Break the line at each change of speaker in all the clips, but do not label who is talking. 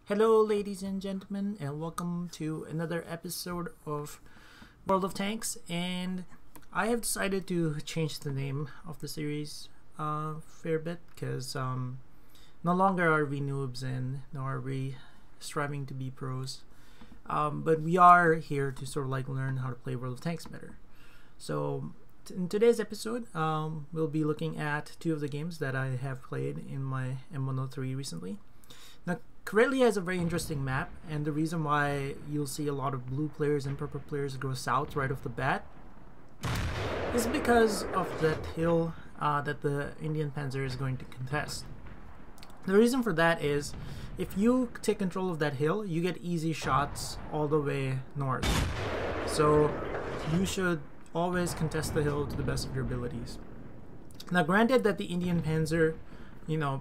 Hello, ladies and gentlemen, and welcome to another episode of World of Tanks. And I have decided to change the name of the series a fair bit because no longer are we noobs and nor are we striving to be pros. But we are here to sort of like learn how to play World of Tanks better. So in today's episode, we'll be looking at two of the games that I have played in my M103 recently. Now, Corellia has a very interesting map, and the reason why you'll see a lot of blue players and purple players go south right off the bat is because of that hill that the Indian Panzer is going to contest. The reason for that is if you take control of that hill, you get easy shots all the way north. So you should always contest the hill to the best of your abilities. Now, granted that the Indian Panzer,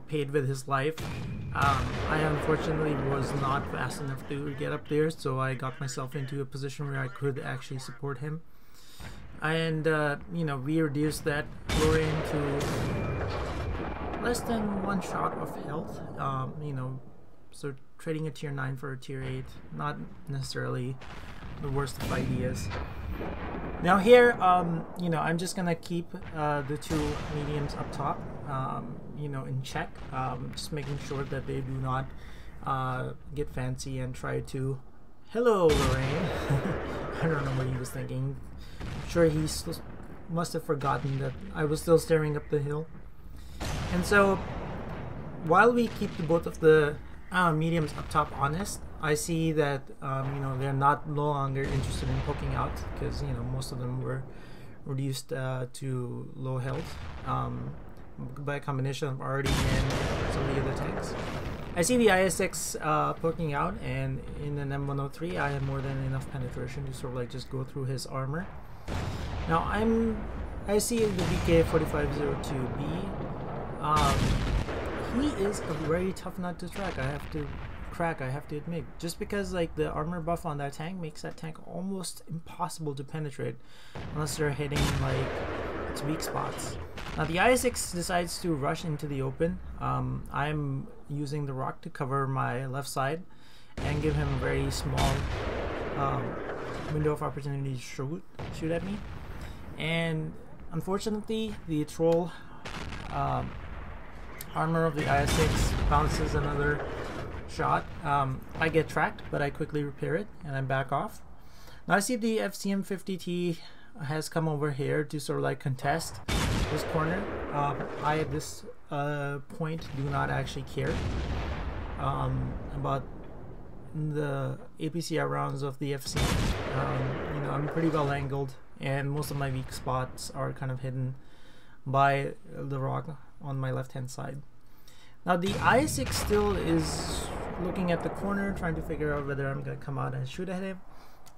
paid with his life, I unfortunately was not fast enough to get up there, so I got myself into a position where I could actually support him. And, we reduced that Lorraine to less than one shot of health, so trading a tier 9 for a tier 8, not necessarily the worst of ideas. Now here, I'm just gonna keep the two mediums up top, in check, just making sure that they do not get fancy and try to... Hello, Lorraine. I don't know what he was thinking. I'm sure he must have forgotten that I was still staring up the hill. And so, while we keep both of the mediums up top honest, I see that they're no longer interested in poking out because most of them were reduced to low health by a combination of already and some of the other tanks. I see the IS-6 poking out, and in an M103 I have more than enough penetration to sort of like just go through his armor. Now I see the VK4502B. He is a very tough nut to crack, I have to admit, just because like the armor buff on that tank makes that tank almost impossible to penetrate unless you're hitting like its weak spots. Now the IS-6 decides to rush into the open. I'm using the rock to cover my left side and give him a very small window of opportunity to shoot at me. And unfortunately, the troll armor of the IS-6 bounces another shot. I get tracked, but I quickly repair it and I back off. Now I see the FCM50T has come over here to sort of like contest this corner. I at this point do not actually care about the APCR rounds of the FCM. I'm pretty well angled, and most of my weak spots are kind of hidden by the rock on my left hand side. Now the IS-6 still is looking at the corner, trying to figure out whether I'm going to come out and shoot at him.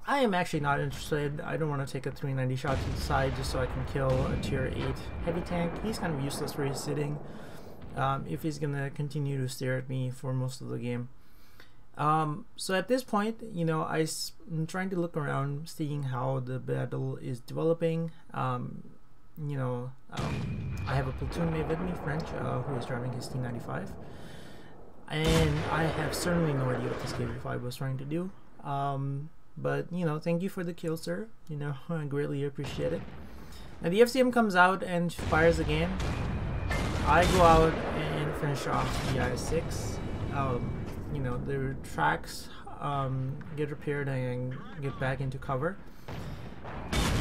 I am actually not interested. I don't want to take a 390 shot to the side just so I can kill a tier 8 heavy tank. He's kind of useless where he's sitting if he's going to continue to stare at me for most of the game. So at this point, I'm trying to look around, seeing how the battle is developing. I have a platoon mate with me, French, who is driving his T95, and I have certainly no idea what this KB5 was trying to do. But thank you for the kill, sir. I greatly appreciate it. Now the FCM comes out and fires again. I go out and finish off the IS-6. The tracks get repaired and get back into cover.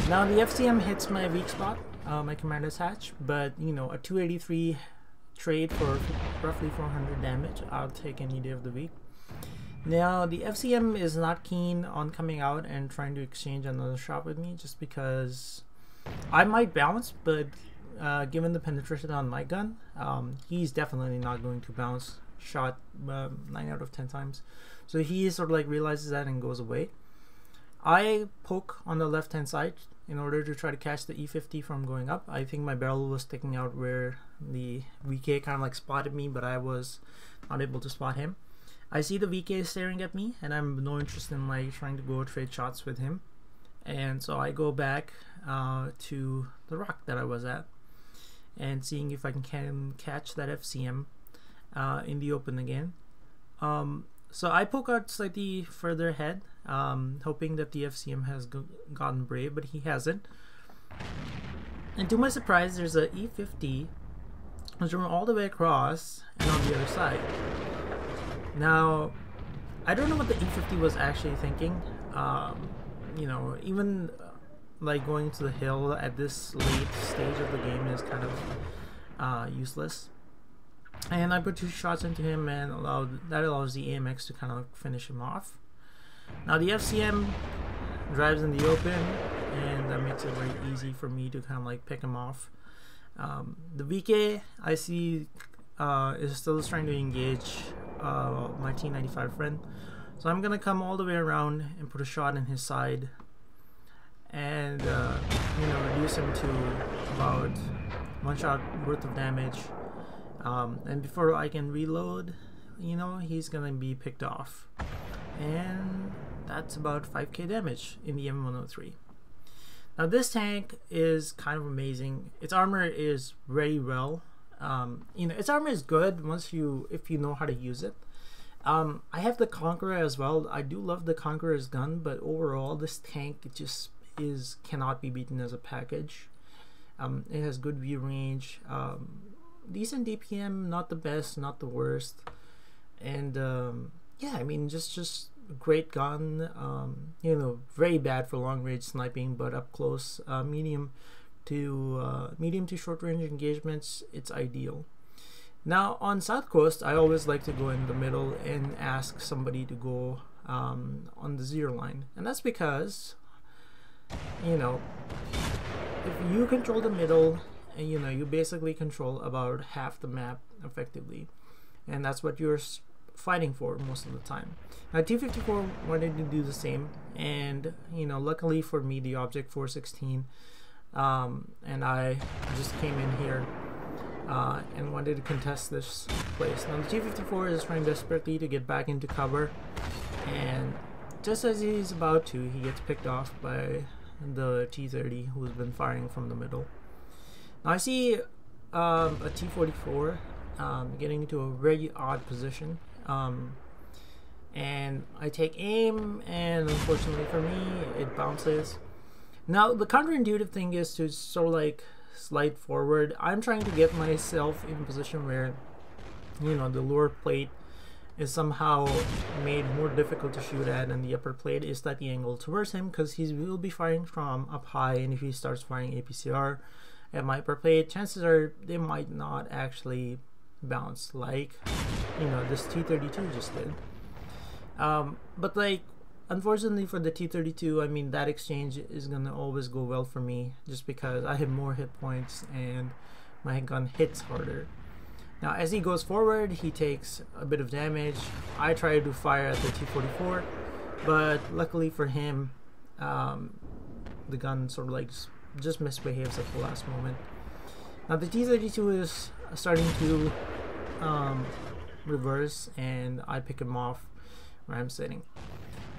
Now the FCM hits my weak spot, my commander's hatch, but a 283 trade for roughly 400 damage, I'll take any day of the week. Now the FCM is not keen on coming out and trying to exchange another shot with me, just because I might bounce, but given the penetration on my gun, he's definitely not going to bounce shot 9 out of 10 times. So he sort of like realizes that and goes away. I poke on the left hand side in order to try to catch the E50 from going up. I think my barrel was sticking out where the VK kind of like spotted me, but I was not able to spot him. I see the VK staring at me, and I'm no interest in like trying to go trade shots with him. And so I go back to the rock that I was at and seeing if I can catch that FCM in the open again. So I poke out slightly further ahead, hoping that the FCM has gotten brave, but he hasn't. And to my surprise, there's a E50 which went all the way across and on the other side. Now, I don't know what the E50 was actually thinking. You know, even like going to the hill at this late stage of the game is kind of useless. And I put 2 shots into him, and that allows the AMX to kind of finish him off. Now the FCM drives in the open, and that makes it very easy for me to kind of like pick him off. The VK I see is still trying to engage my T95 friend, so I'm gonna come all the way around and put a shot in his side, and you know, reduce him to about 1 shot worth of damage. And before I can reload, you know, he's gonna be picked off, and that's about 5k damage in the M103. Now this tank is kind of amazing. Its armor is very well. You know, its armor is good if you know how to use it. I have the Conqueror as well. I do love the Conqueror's gun, but overall this tank just cannot be beaten as a package. It has good view range, decent DPM, not the best, not the worst, and yeah, I mean, just great gun. You know, very bad for long range sniping, but up close, medium to short range engagements, it's ideal. Now on South Coast, I always like to go in the middle and ask somebody to go on the 0 line, and that's because, you know, if you control the middle, and you know, you basically control about half the map effectively, and that's what you're fighting for most of the time. Now T54 wanted to do the same, and you know, luckily for me, the object 416, and I just came in here and wanted to contest this place. Now the T54 is trying desperately to get back into cover, and just as he's about to, he gets picked off by the T30, who's been firing from the middle. Now I see a T44 getting into a very odd position, and I take aim, and unfortunately for me, it bounces. Now the counterintuitive thing is to sort of like slide forward. I'm trying to get myself in a position where, you know, the lower plate is somehow made more difficult to shoot at, and the upper plate is slightly angled towards him, because he will be firing from up high, and if he starts firing APCR at my upper plate, chances are they might not actually bounce like, you know, this T32 just did. But like, unfortunately for the T32, I mean, that exchange is gonna always go well for me, just because I have more hit points and my gun hits harder. Now as he goes forward, he takes a bit of damage. I try to fire at the T44, but luckily for him, the gun sort of like just misbehaves at the last moment. Now the T32 is starting to reverse, and I pick him off where I'm sitting.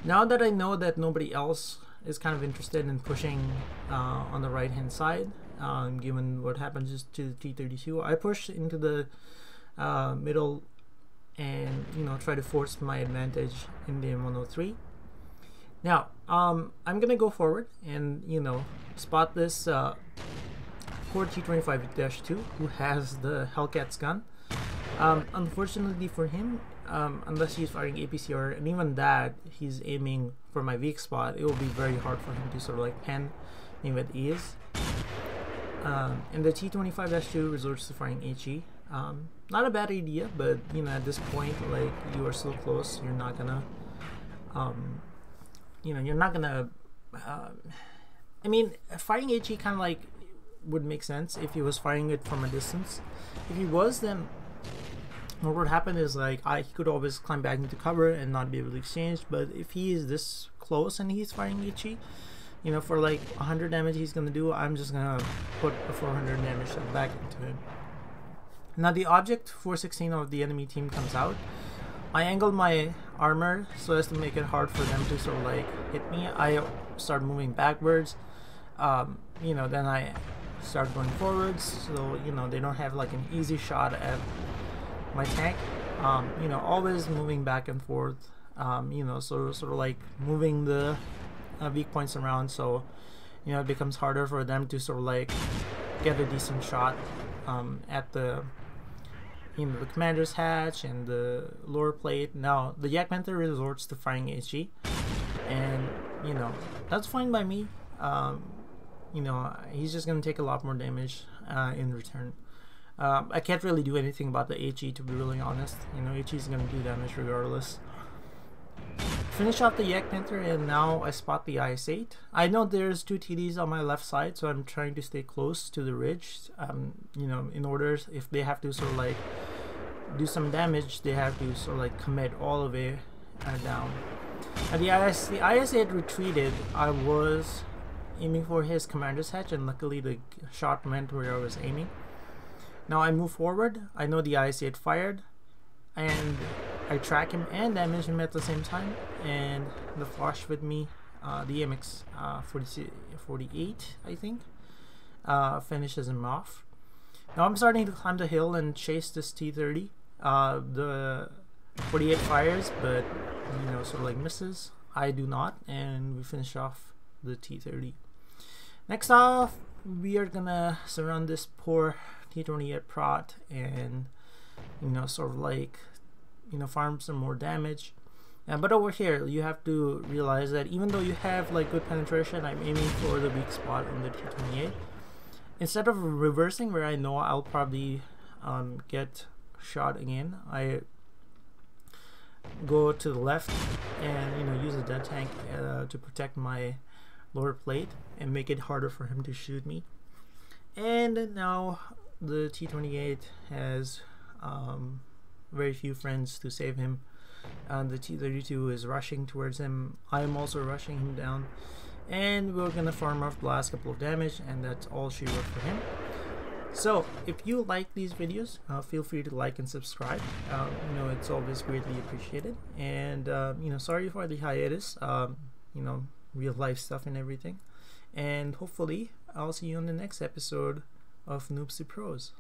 Now that I know that nobody else is kind of interested in pushing on the right hand side, given what happens to the T32, I push into the middle and, you know, try to force my advantage in the M103. Now I'm gonna go forward and, you know, spot this Core T25-2 who has the Hellcat's gun. Unfortunately for him, unless he's firing APCR, and even that, he's aiming for my weak spot, it will be very hard for him to sort of like pen me with ease. And the T25-2 resorts to firing HE. Not a bad idea, but you know, at this point, like, you are so close, you're not gonna you know, you're not gonna I mean, firing HE kind of like would make sense if he was firing it from a distance. If he was, then what would happen is, like, he could always climb back into cover and not be able to exchange. But if he is this close and he's firing HE, you know, for like 100 damage he's gonna do, I'm just gonna put a 400 damage shot back into him. Now the object 416 of the enemy team comes out. I angled my armor so as to make it hard for them to sort of like hit me. I start moving backwards, you know, then I start going forwards, so, you know, they don't have like an easy shot at my tank. You know, always moving back and forth. You know, sort of like moving the weak points around, so you know it becomes harder for them to sort of like get a decent shot at the the commander's hatch and the lower plate. Now the Yak Panther resorts to firing HE, and you know that's fine by me. You know, he's just gonna take a lot more damage in return. I can't really do anything about the HE, to be really honest. You know, HE is gonna do damage regardless. Finish off the Yak Panther, and now I spot the IS-8. I know there's 2 TDs on my left side, so I'm trying to stay close to the ridge. You know, in order, if they have to sort of like do some damage, they have to sort of like commit all the way down. And the IS-8 retreated. I was aiming for his commander's hatch, and luckily the shot went where I was aiming. Now I move forward. I know the IS-8 fired, and I track him and damage him at the same time, and the flash with me, the MX 48, I think, finishes him off. Now I'm starting to climb the hill and chase this T-30. The 48 fires, but you know, sort of like misses. I do not, and we finish off the T-30. Next off, we are gonna surround this poor T-28 prot and you know, sort of like farm some more damage. But over here you have to realize that even though you have like good penetration, I'm aiming for the weak spot on the T-28. Instead of reversing where I know I'll probably get shot again, I go to the left and you know, use a dead tank to protect my lower plate and make it harder for him to shoot me. And now the T-28 has very few friends to save him. The T-32 is rushing towards him. I am also rushing him down, and we're gonna farm off the last couple of damage, and that's all she wrote for him. So if you like these videos, feel free to like and subscribe. You know, it's always greatly appreciated. And you know, sorry for the hiatus. You know, real life stuff and everything. And hopefully I'll see you on the next episode of Noobs to Pros.